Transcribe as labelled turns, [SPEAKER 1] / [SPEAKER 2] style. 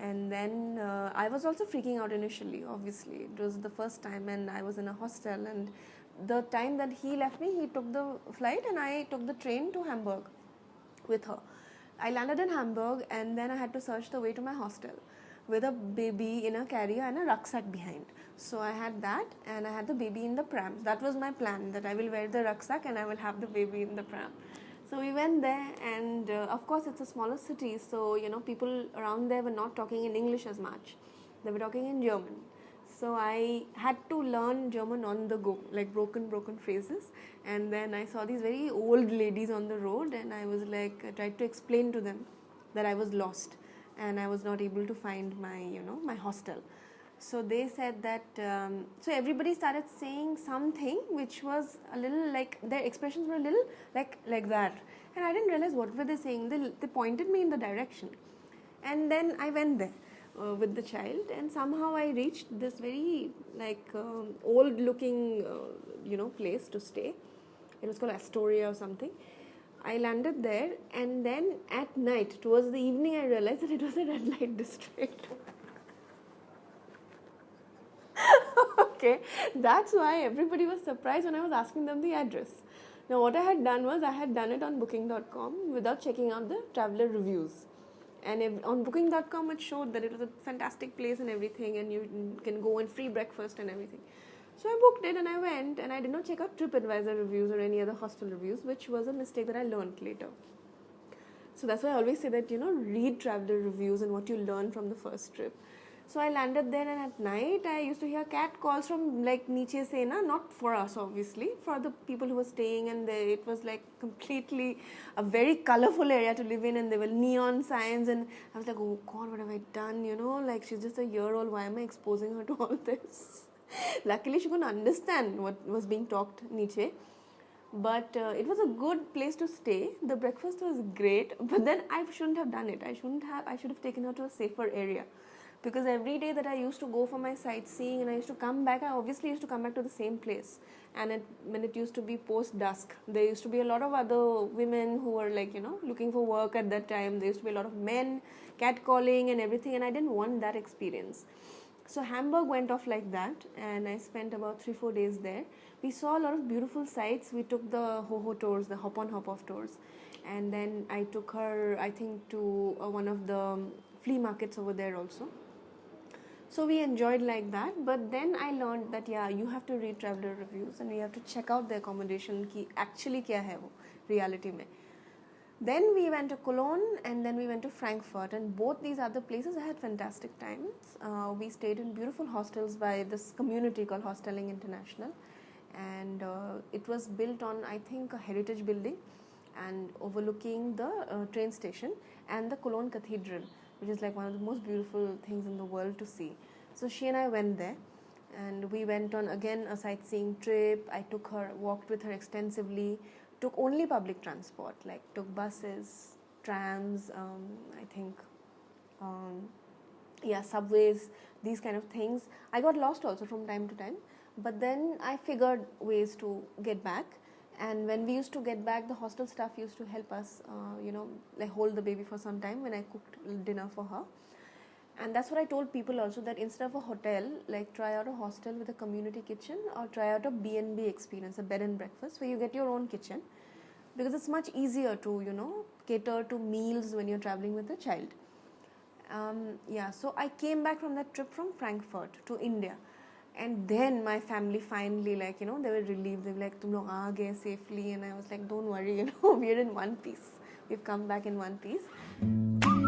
[SPEAKER 1] And then I was also freaking out initially, obviously. It was the first time, and I was in a hostel. And the time that he left me, he took the flight, and I took the train to Hamburg with her. I landed in Hamburg, and then I had to search the way to my hostel with a baby in a carrier and a rucksack behind. So I had that, and I had the baby in the pram. That was my plan, that I will wear the rucksack and I will have the baby in the pram. So we went there, and of course it's a smaller city, so people around there were not talking in English as much. They were talking in German. So I had to learn German on the go, like broken phrases. And then I saw these very old ladies on the road, and I was like, I tried to explain to them that I was lost and I was not able to find my hostel. So they said that, so everybody started saying something which was a little like, their expressions were a little like that. And I didn't realize what were they saying. They pointed me in the direction. And then I went there with the child, and somehow I reached this very old looking place to stay. It was called Astoria or something. I landed there, and then at night, towards the evening, I realized that it was a red light district. Okay, that's why everybody was surprised when I was asking them the address. Now what I had done was, I had done it on booking.com without checking out the traveler reviews. And on booking.com it showed that it was a fantastic place and everything, and you can go and free breakfast and everything. So I booked it and I went, and I did not check out TripAdvisor reviews or any other hostel reviews, which was a mistake that I learned later. So that's why I always say that, read traveler reviews and what you learn from the first trip. So I landed there, and at night I used to hear cat calls from like Niche se na, not for us obviously, for the people who were staying, and it was like completely a very colorful area to live in, and there were neon signs, and I was like, oh God, what have I done? Like, she's just a year old, why am I exposing her to all this? Luckily she couldn't understand what was being talked Niche. But it was a good place to stay. The breakfast was great, but then I shouldn't have done it. I should have taken her to a safer area. Because every day that I used to go for my sightseeing and I used to come back, I obviously used to come back to the same place. And when it used to be post-dusk, there used to be a lot of other women who were like, looking for work at that time. There used to be a lot of men, catcalling and everything, and I didn't want that experience. So Hamburg went off like that, and I spent about 3-4 days there. We saw a lot of beautiful sights. We took the Ho-Ho tours, the hop-on hop-off tours. And then I took her, I think, to one of the flea markets over there also. So we enjoyed like that, but then I learned that you have to read traveler reviews and you have to check out the accommodation ki actually kya hai wo reality mein. Then we went to Cologne, and then we went to Frankfurt, and both these other places I had fantastic times. We stayed in beautiful hostels by this community called Hosteling International, and it was built on, I think, a heritage building and overlooking the train station and the Cologne Cathedral, which is like one of the most beautiful things in the world to see. So she and I went there, and we went on again a sightseeing trip. I took her, walked with her extensively, took only public transport, like took buses, trams, I think, subways, these kind of things. I got lost also from time to time, but then I figured ways to get back. And when we used to get back, the hostel staff used to help us, like hold the baby for some time when I cooked dinner for her. And that's what I told people also, that instead of a hotel, like try out a hostel with a community kitchen, or try out a B&B experience, a bed and breakfast, where you get your own kitchen, because it's much easier to, cater to meals when you're traveling with a child. So I came back from that trip from Frankfurt to India. And then my family finally, they were relieved. They were like, "Tum log aa gaye safely." And I was like, "Don't worry, we're in one piece. We've come back in one piece."